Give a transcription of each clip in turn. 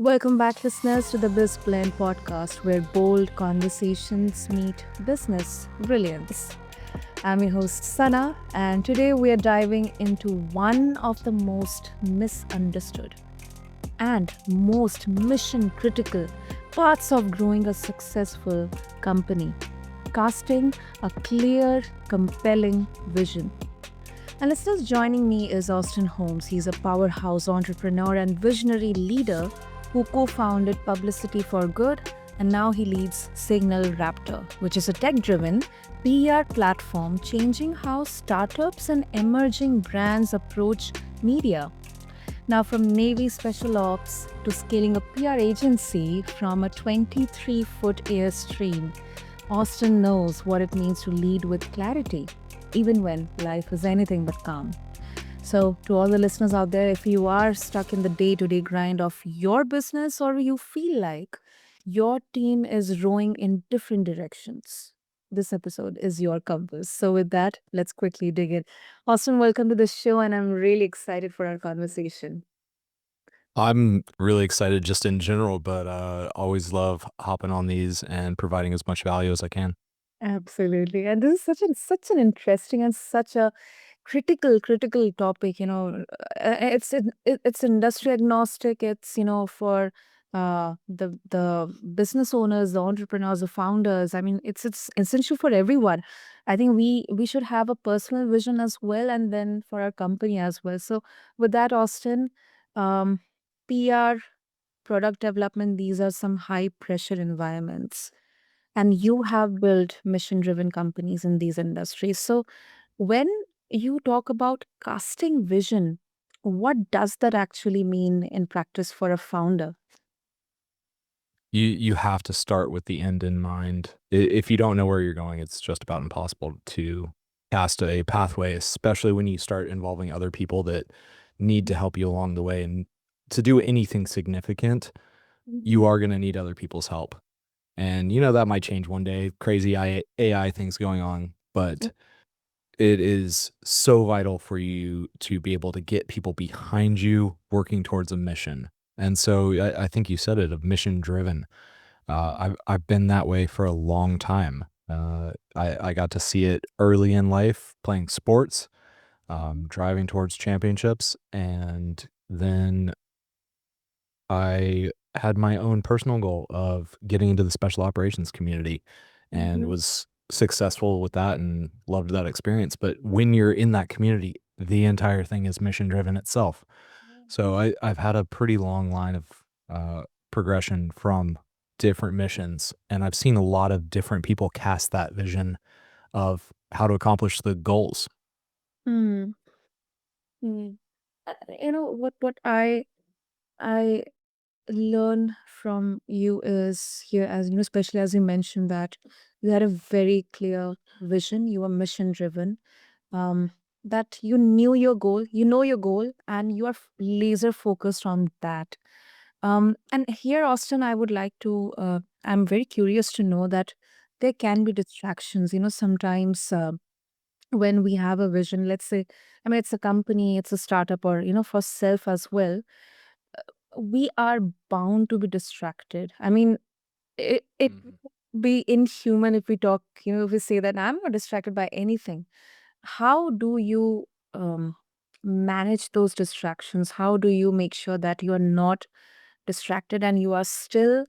Welcome back, listeners, to the BizBlend podcast, where bold conversations meet business brilliance. I'm your host, Sana, and today we are diving into one of the most misunderstood and most mission critical parts of growing a successful company: casting a clear, compelling vision. And listeners, joining me is Austin Holmes. He's a powerhouse entrepreneur and visionary leader who co founded Publicity For Good, and now he leads Signal Raptor, which is a tech driven PR platform changing how startups and emerging brands approach media. Now, from Navy Special Ops to scaling a PR agency from a 23-foot Airstream, Austin knows what it means to lead with clarity, even when life is anything but calm. So, to all the listeners out there, if you are stuck in the day to day grind of your business or you feel like your team is rowing in different directions, this episode is your compass. So, with that, let's quickly dig in. Austin, welcome to the show, and I'm really excited for our conversation. I'm really excited just in general, but always love hopping on these and providing as much value as I can. Absolutely. And this is such an interesting and such a critical topic. It's industry agnostic. It's, for the business owners, the entrepreneurs, the founders. I mean, it's essential for everyone. I think we should have a personal vision as well, and then for our company as well. So with that, Austin, um, PR, product development, these are some high pressure environments, and you have built mission driven companies in these industries. So when you talk about casting vision, what does that actually mean in practice for a founder? You have to start with the end in mind. If you don't know where you're going, it's just about impossible to cast a pathway, especially when you start involving other people that need to help you along the way. And to do anything significant, you Mhm. are going to need other people's help. And that might change one day. Crazy AI things going on, but it is so vital for you to be able to get people behind you working towards a mission. And so I think you said it, a mission driven. I've been that way for a long time. I got to see it early in life playing sports, driving towards championships, and then I had my own personal goal of getting into the special operations community and Mhm. was successful with that and loved that experience. But when you're in that community, the entire thing is mission driven itself. So I've had a pretty long line of uh, progression from different missions, and I've seen a lot of different people cast that vision of how to accomplish the goals. Hmm. Hmm. What I learn from you is here, as especially as you mentioned that you had a very clear vision, you were mission driven, um, that you knew your goal, you know your goal, and you are laser focused on that. And here, Austin, I would like to, I'm very curious to know that there can be distractions. Sometimes when we have a vision, let's say, I mean, it's a company, it's a startup, or, for self as well, we are bound to be distracted. I mean, it Mhm. would be inhuman if we talk, if we say that I'm not distracted by anything. How do you manage those distractions? How do you make sure that you are not distracted and you are still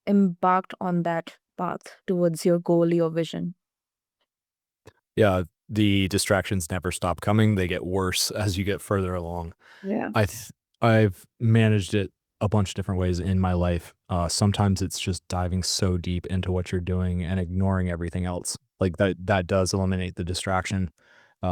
embarked on that path towards your goal, your vision? Yeah, the distractions never stop coming. They get worse as you get further along. Yeah. I've managed it a bunch of different ways in my life. Sometimes it's just diving so deep into what you're doing and ignoring everything else. Like that does eliminate the distraction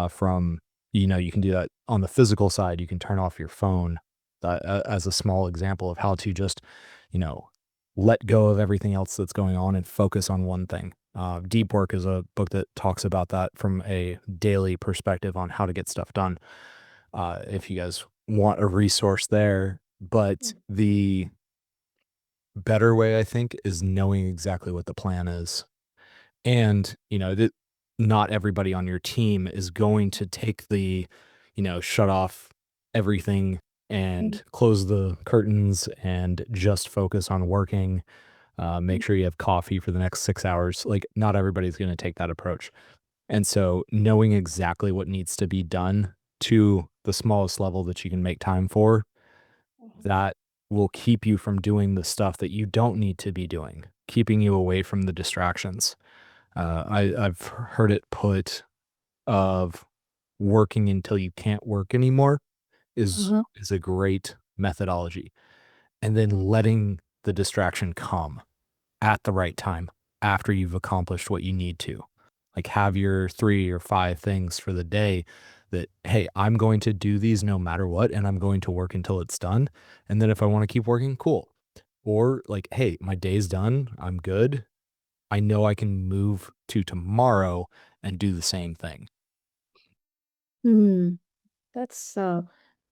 from you can do that on the physical side. You can turn off your phone as a small example of how to just you know let go of everything else that's going on and focus on one thing. Deep Work is a book that talks about that from a daily perspective on how to get stuff done. If you guys want a resource there. But the better way, I think, is knowing exactly what the plan is. And, that not everybody on your team is going to take the, shut off everything Mhm. and close the curtains and just focus on working. Make sure you have coffee for the next 6 hours. Like, not everybody's going to take that approach. And so, knowing exactly what needs to be done to the smallest level that you can make time for, that will keep you from doing the stuff that you don't need to be doing, keeping you away from the distractions. I've heard it put of working until you can't work anymore Uh-huh. is a great methodology, and then letting the distraction come at the right time after you've accomplished what you need to. Like, have your 3 or 5 things for the day that, "Hey, I'm going to do these no matter what, and I'm going to work until it's done, and then if I wanna keep working, cool." Or, like, "Hey, my day's done, I'm good. I know I can move to tomorrow and do the same thing." Hmm. That's it,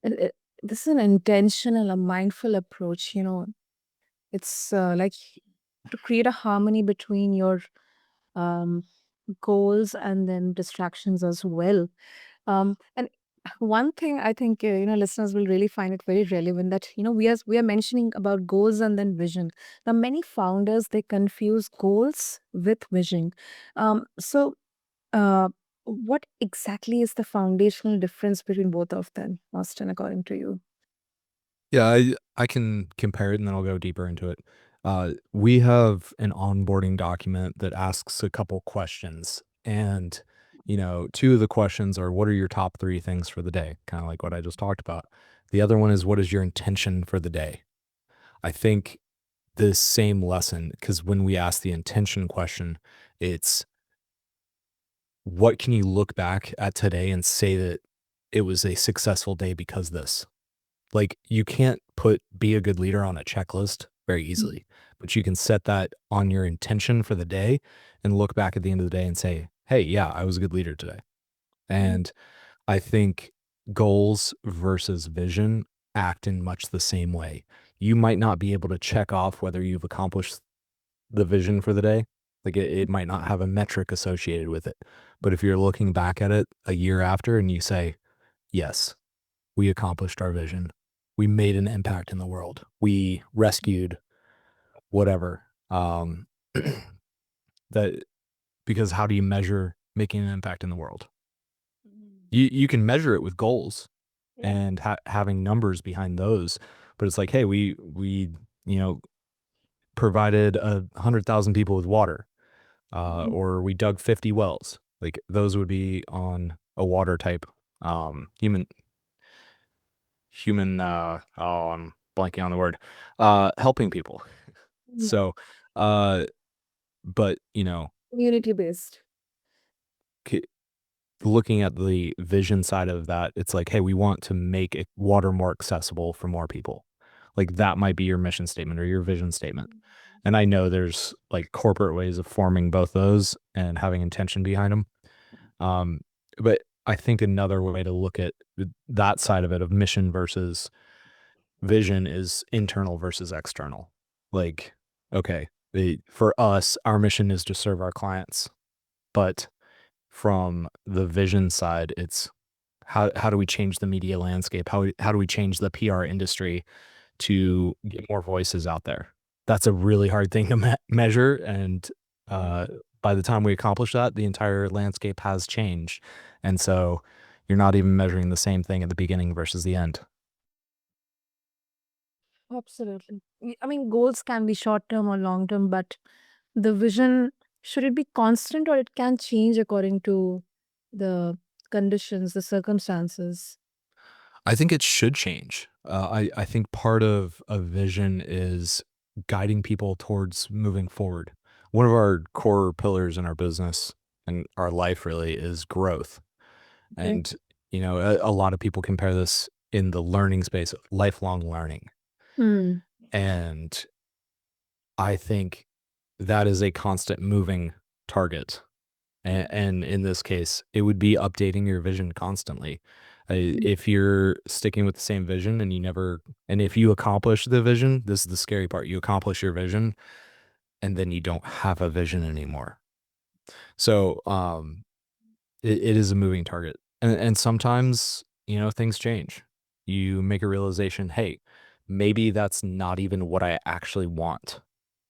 it, this is an intentional, a mindful approach. It's like to create a harmony between your um, goals and then distractions as well. And one thing I think listeners will really find it very relevant that we are mentioning about goals and then vision. Now, many founders they confuse goals with vision. So, uh, what exactly is the foundational difference between both of them, Austin, according to you? Yeah, I can compare it, and then I'll go deeper into it. We have an onboarding document that asks a couple questions, and, 2 of the questions are, "What are your top 3 things for the day?" Kinda like what I just talked about. The other one is, "What is your intention for the day?" I think the same lesson, because when we ask the intention question, it's, what can you look back at today and say that it was a successful day because this? Like, you can't put "be a good leader" on a checklist very Mm. easily, but you can set that on your intention for the day and look back at the end of the day and say, "Hey, yeah, I was a good leader today." And I think goals versus vision act in much the same way. You might not be able to check off whether you've accomplished the vision for the day. Like, it might not have a metric associated with it. But if you're looking back at it a year after and you say, "Yes, we accomplished our vision. We made an impact in the world. We rescued whatever." That because how do you measure making an impact in the world? You can measure it with goals Yeah. and having numbers behind those, but it's like, "Hey, we, you know, provided 100,000 people with water, Mhm. or we dug 50 wells." Like, those would be on a water type, I'm blanking on the word, helping people. Yeah. So, uh, but, Community based. k looking at the vision side of that, it's like, "Hey, we want to make it water more accessible for more people." Like, that might be your mission statement or your vision statement. And I know there's, like, corporate ways of forming both those and having intention behind them. Um, but I think another way to look at that side of it, of mission versus vision, is internal versus external. Like, okay, for us, our mission is to serve our clients, but from the vision side, it's how do we change the media landscape? How do we change the PR industry to get more voices out there? That's a really hard thing to measure, and uh, by the time we accomplish that, the entire landscape has changed, and so you're not even measuring the same thing at the beginning versus the end. Absolutely. I mean, goals can be short term or long term, but the vision, should it be constant or it can change according to the conditions, the circumstances? I think it should change. I think part of a vision is guiding people towards moving forward. One of our core pillars in our business and our life really is growth. Okay. And, a lot of people compare this in the learning space, lifelong learning. Hmm. And I think that is a constant moving target. And in this case, it would be updating your vision constantly. If you're sticking with the same vision and if you accomplish the vision, this is the scary part. You accomplish your vision and then you don't have a vision anymore. So, it is a moving target. And sometimes, things change. you make a realization, hey, maybe that's not even what I actually want.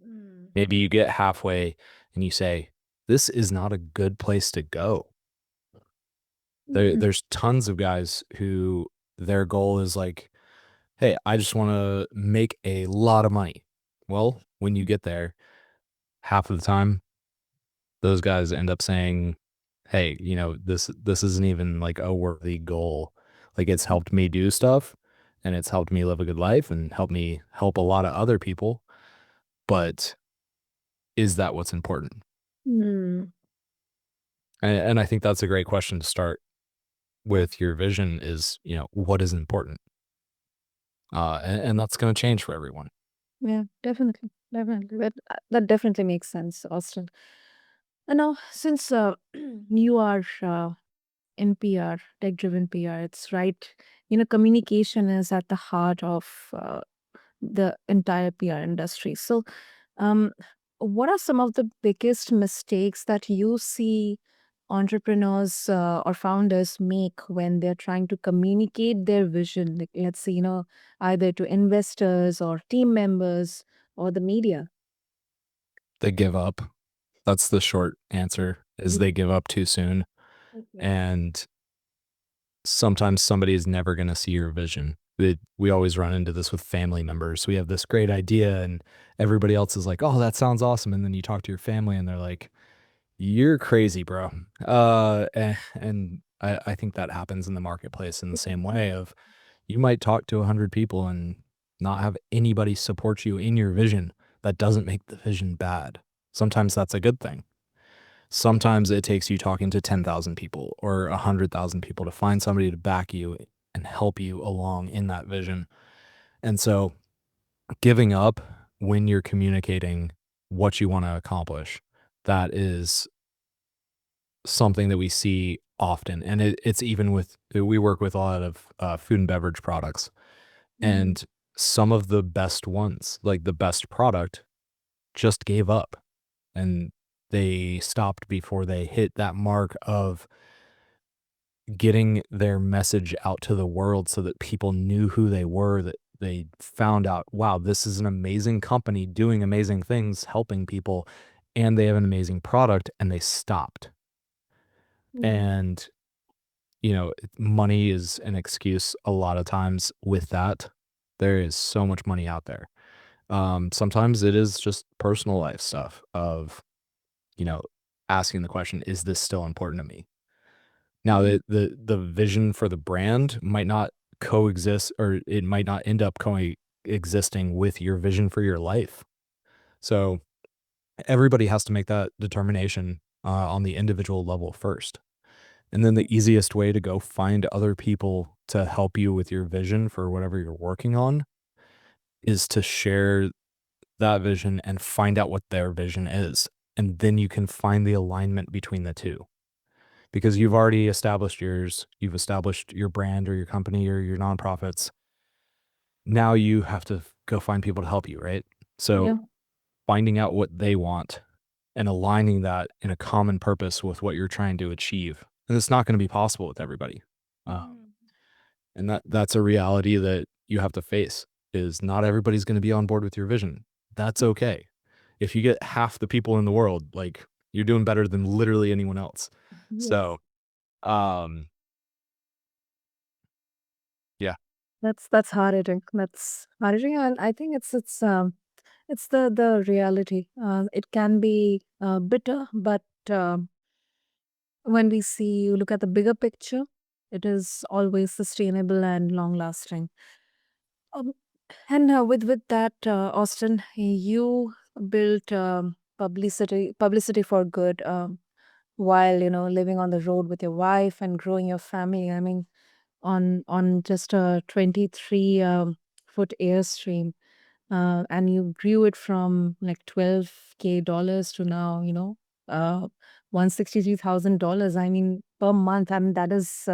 Mm. Maybe you get halfway and you say, this is not a good place to go. Mhm. There's tons of guys who their goal is like, hey, I just want to make a lot of money. Well, when you get there, half of the time, those guys end up saying, hey, this isn't even like a worthy goal. Like it's helped me do stuff and it's helped me live a good life and helped me help a lot of other people. But is that what's important? Mm. And I think that's a great question to start with your vision is, what is important? And that's going to change for everyone. Yeah, definitely. Definitely. That definitely makes sense, Austin. And now, since you are in PR, tech driven PR, it's right. Communication is at the heart of the entire PR industry. So, um, what are some of the biggest mistakes that you see entrepreneurs or founders make when they're trying to communicate their vision? Like, let's say, either to investors or team members or the media. They give up. That's the short answer is Mhm. they give up too soon. Okay. And sometimes somebody is never going to see your vision. We always run into this with family members. We have this great idea and everybody else is like, oh, that sounds awesome. And then you talk to your family and they're like, you're crazy, bro. And I think that happens in the marketplace in the same way of you might talk to 100 people and not have anybody support you in your vision. That doesn't make the vision bad. Sometimes that's a good thing. Sometimes it takes you talking to 10,000 people or 100,000 people to find somebody to back you and help you along in that vision. And so giving up when you're communicating what you want to accomplish, that is something that we see often. And it's even with, we work with a lot of food and beverage products. Mm. And some of the best ones, like the best product, just gave up and they stopped before they hit that mark of getting their message out to the world so that people knew who they were, that they found out, wow, this is an amazing company doing amazing things, helping people, and they have an amazing product, and they stopped. Mm. And, money is an excuse a lot of times with that. There is so much money out there. Sometimes it is just personal life stuff of, you know, asking the question, is this still important to me? Now, Mm. the vision for the brand might not coexist, or it might not end up coexisting with your vision for your life. So, everybody has to make that determination, on the individual level first. And then the easiest way to go find other people to help you with your vision for whatever you're working on is to share that vision and find out what their vision is. And then you can find the alignment between the two. Because you've already established yours, you've established your brand or your company or your nonprofits. Now you have to go find people to help you, right? So Yeah. finding out what they want and aligning that in a common purpose with what you're trying to achieve. And it's not going to be possible with everybody. Mm. And that's a reality that you have to face is not everybody's going to be on board with your vision. That's okay. If you get half the people in the world, like you're doing better than literally anyone else. Yes. So, um, yeah. That's hard hitting. That's hard hitting, and I think it's the reality. It can be bitter, but when we see you look at the bigger picture, it is always sustainable and long lasting. Um, and with that, Austin, you built publicity for good. While living on the road with your wife and growing your family. I mean, on just a 23 foot Airstream, and you grew it from like 12K dollars to now, $163,000. I mean, per month. I mean, that is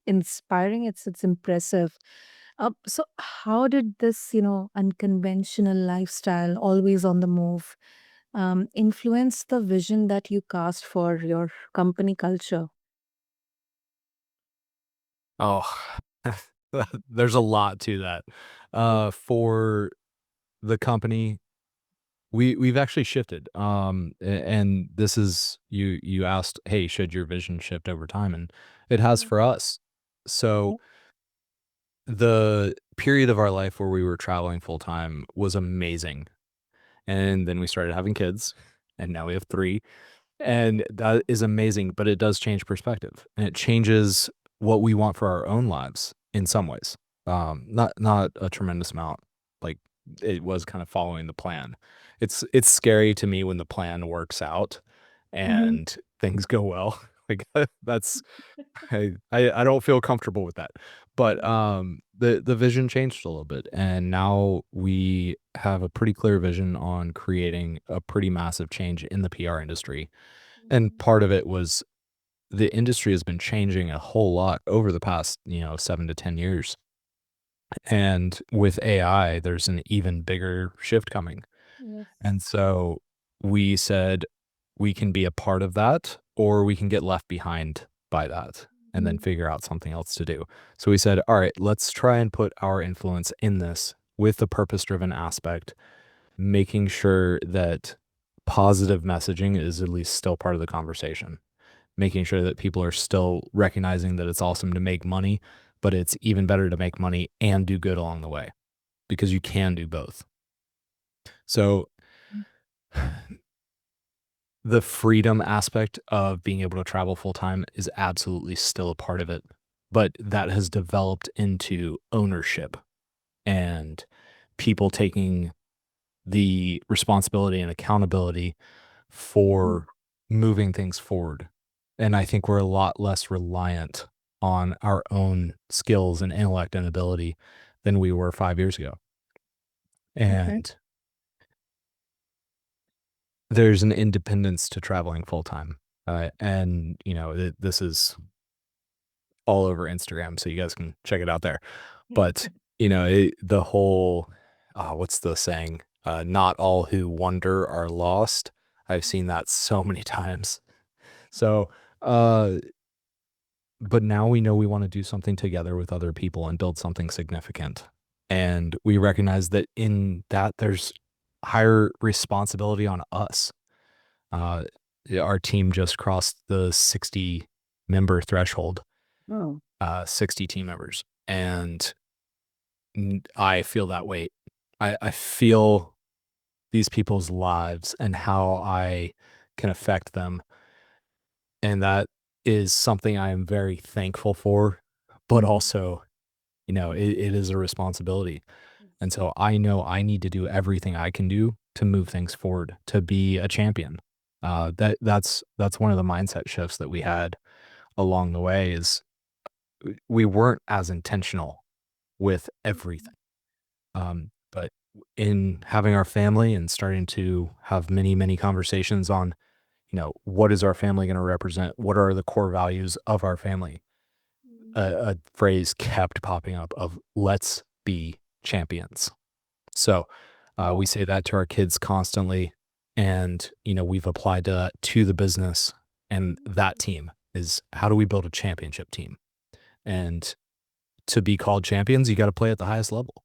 inspiring. It's impressive. So how did this, unconventional lifestyle, always on the move, influence the vision that you cast for your company culture? Oh, There's a lot to that. For the company, we've actually shifted. And this is you asked, hey, should your vision shift over time? And it has for us. So the period of our life where we were traveling full time was amazing. And then we started having kids, and now we have 3. And that is amazing, but it does change perspective, and it changes what we want for our own lives in some ways. Not a tremendous amount. Like, it was kind of following the plan. It's scary to me when the plan works out Mm-hmm. and things go well. Like, that's I don't feel comfortable with that. But, the vision changed a little bit, and now we have a pretty clear vision on creating a pretty massive change in the PR industry. And part of it was the industry has been changing a whole lot over the past, 7 to 10 years. And with AI, there's an even bigger shift coming. Yes. And so we said we can be a part of that, or we can get left behind by that and then Mhm. figure out something else to do. So we said, all right, let's try and put our influence in this with the purpose driven aspect, making sure that positive messaging is at least still part of the conversation, making sure that people are still recognizing that it's awesome to make money, but it's even better to make money and do good along the way because you can do both. So the freedom aspect of being able to travel full time is absolutely still a part of it, but that has developed into ownership and people taking the responsibility and accountability Mhm. for moving things forward. And I think we're a lot less reliant on our own skills and intellect and ability than we were 5 years ago. Okay. And there's an independence to traveling full time. And this is all over Instagram, so you guys can check it out there. But, the whole, what's the saying? Not all who wander are lost. I've seen that so many times. So, uh, but now we know we want to do something together with other people and build something significant. And we recognize that in that there's higher responsibility on us. Uh, our team just crossed the 60 member threshold, Oh. 60 team members. And I feel that weight. I feel these people's lives and how I can affect them. And that is something I am very thankful for, but Mhm. also, it is a responsibility. And so I know I need to do everything I can do to move things forward, to be a champion. That's one of the mindset shifts that we had along the way is we weren't as intentional with everything. But in having our family and starting to have many, many conversations on, what is our family going to represent? What are the core values of our family? A phrase kept popping up of let's be champions. So we Oh. say that to our kids constantly. And, we've applied that to the business and that team is how do we build a championship team? And to be called champions, you got to play at the highest level.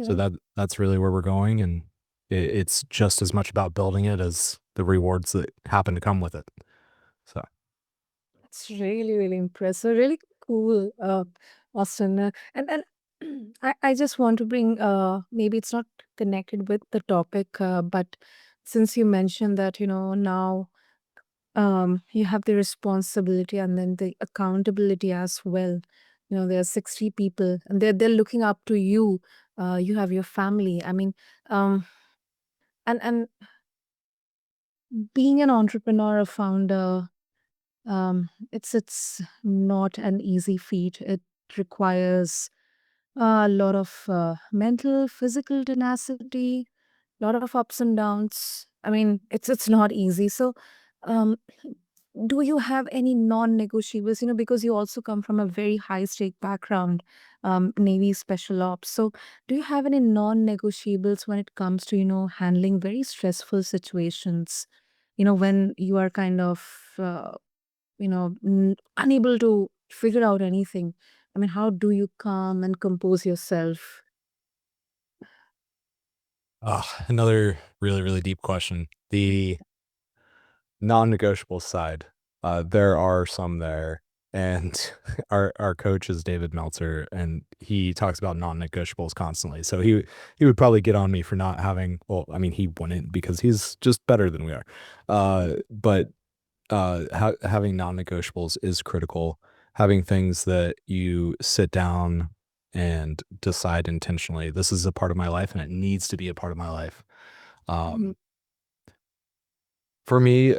So Yeah. that's really where we're going, and it's just as much about building it as the rewards that happen to come with it. So It's really, really impressive. Really cool, Austin. And I just want to bring maybe it's not connected with the topic, but since you mentioned that, now you have the responsibility and then the accountability as well. There are 60 people and they're looking up to you. You have your family. I mean, um, and being an entrepreneur, a founder, it's not an easy feat. It requires a lot of mental, physical tenacity, lot of ups and downs. I mean, it's not easy. So, um, do you have any non-negotiables? Because you also come from a very high stake background, Navy special ops. So, do you have any non-negotiables when it comes to handling very stressful situations? When you are kind of unable to figure out anything. I mean, how do you calm and compose yourself? Another really, really deep question. The non-negotiable side, there are some there, and our coach is David Meltzer, and he talks about non-negotiables constantly. So he would probably get on me for not having. Well, I mean, he wouldn't because he's just better than we are. But having non-negotiables is critical. Having things that you sit down and decide intentionally. This is a part of my life, and it needs to be a part of my life. Mhm. Um, for me,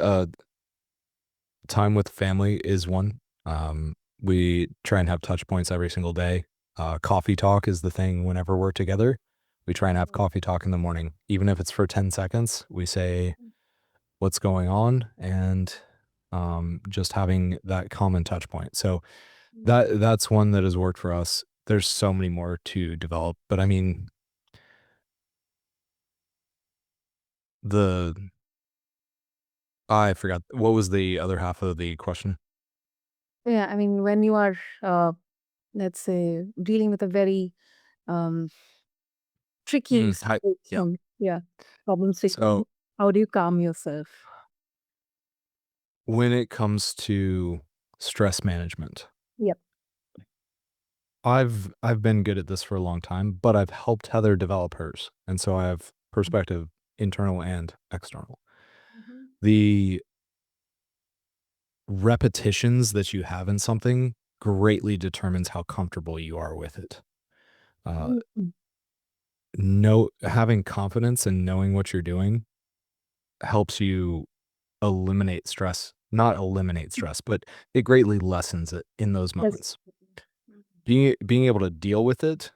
time with family is one. We try and have touch points every single day. Coffee talk is the thing whenever we're together. We try and have coffee talk in the morning. Even if it's for 10 seconds, we say what's going on and just having that common touch point. So that's one that has worked for us. There's so many more to develop, but I mean, the I forgot what was the other half of the question? Yeah, I mean, when you are, let's say, dealing with a very um, tricky Yeah. situation, yeah, problem situation, So how do you calm yourself? when it comes to stress management, Yep. I've been good at this for a long time, but I've helped Heather develop hers, and so I have perspective, internal and external. Mhm. The repetitions that you have in something greatly determines how comfortable you are with it. Uh, Mhm. having confidence and knowing what you're doing helps you eliminate stress. Not eliminate stress, but it greatly lessens it in those Yes. moments. Being able to deal with it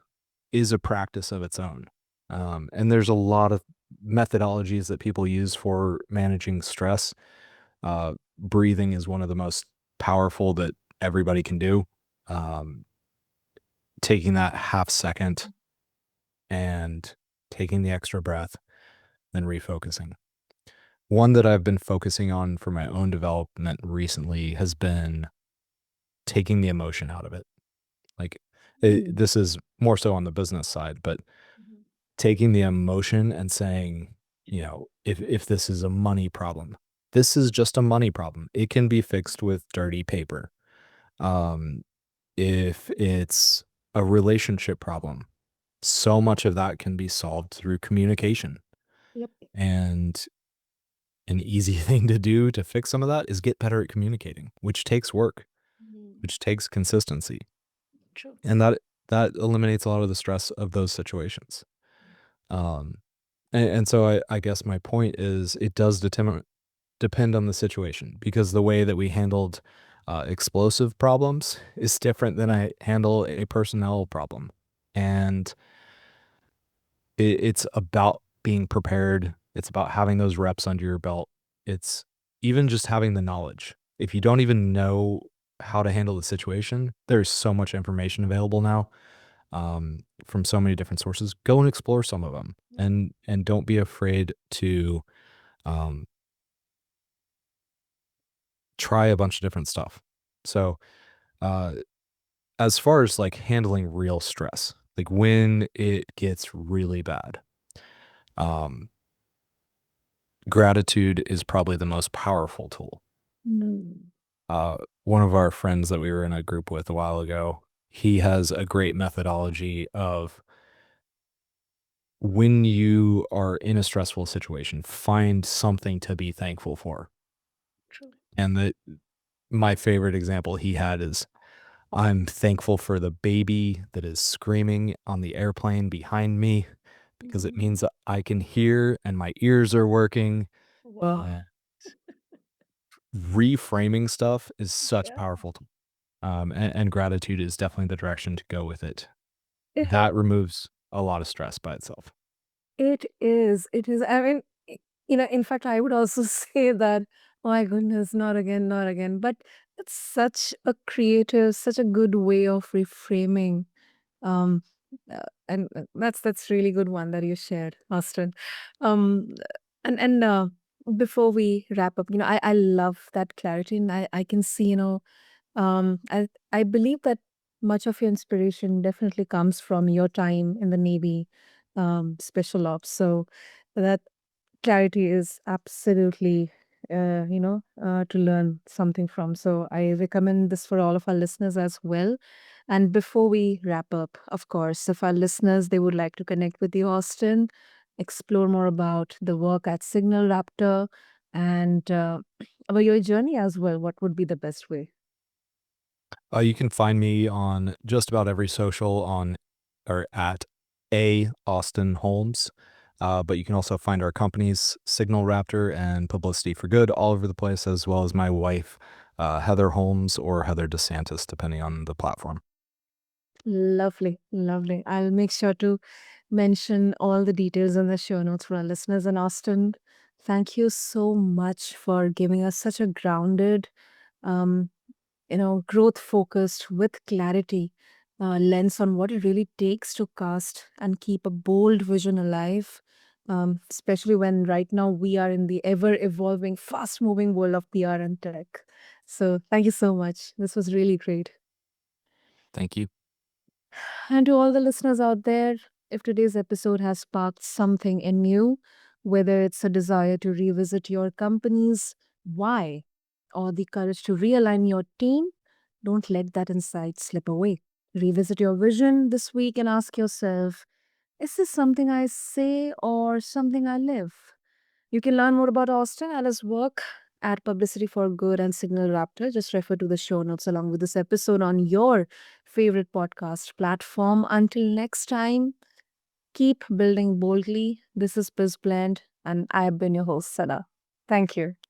is a practice of its own. And there's a lot of methodologies that people use for managing stress. Breathing is one of the most powerful that everybody can do. Um, taking that half second and taking the extra breath, then refocusing. One that I've been focusing on for my own development recently has been taking the emotion out of it. Like, Mhm. this is more so on the business side, but Mhm. taking the emotion and saying, if this is a money problem, this is just a money problem. It can be fixed with dirty paper. Um, if it's a relationship problem, so much of that can be solved through communication. Yep. And an easy thing to do to fix some of that is get better at communicating, which takes work, Mhm. which takes consistency. True. And that eliminates a lot of the stress of those situations. Um, and so I guess my point is it does depend on the situation because the way that we handled explosive problems is different than I handle a personnel problem. And it's about being prepared. It's about having those reps under your belt. It's even just having the knowledge. If you don't even know how to handle the situation, there's so much information available now from so many different sources. Go and explore some of them, and don't be afraid to um, try a bunch of different stuff. So, uh, as far as like handling real stress, like when it gets really bad, um, gratitude is probably the most powerful tool. Mm. Uh, one of our friends that we were in a group with a while ago, he has a great methodology of when you are in a stressful situation, find something to be thankful for. True. And my favorite example he had is I'm thankful for the baby that is screaming on the airplane behind me because it Mhm. means that I can hear and my ears are working. Wow. Uh, reframing stuff is such Yeah. powerful. And gratitude is definitely the direction to go with it. It, That removes a lot of stress by itself. it is. It is. I mean, in fact, I would also say that, oh my goodness, not again, not again. But it's such a creative, such a good way of reframing. Um, and that's really good one that you shared, Austin. Um, and before we wrap up, I love that clarity, and I can see, I believe that. much of your inspiration definitely comes from your time in the Navy, special ops. So that clarity is absolutely, to learn something from. So I recommend this for all of our listeners as well. And before we wrap up, of course, if our listeners they would like to connect with you, Austin, explore more about the work at Signal Raptor and about your journey as well, what would be the best way? You can find me on just about every social on or at a Austin Holmes. But you can also find our companies, Signal Raptor and Publicity for Good, all over the place, as well as my wife, Heather Holmes or Heather DeSantis, depending on the platform. Lovely, lovely. I'll make sure to mention all the details in the show notes for our listeners. And Austin, thank you so much for giving us such a grounded, um, growth focused with clarity lens on what it really takes to cast and keep a bold vision alive. Especially when right now we are in the ever evolving, fast moving world of PR and tech. So, thank you so much. This was really great. Thank you. And to all the listeners out there, if today's episode has sparked something in you, whether it's a desire to revisit your company's why or the courage to realign your team, don't let that insight slip away. Revisit your vision this week and ask yourself, is this something I say or something I live? You can learn more about Austin and his work at Publicity for Good and Signal Raptor. Just refer to the show notes along with this episode on your favorite podcast platform. Until next time, keep building boldly. This is BizBlend, and I've been your host, Sana. Thank you.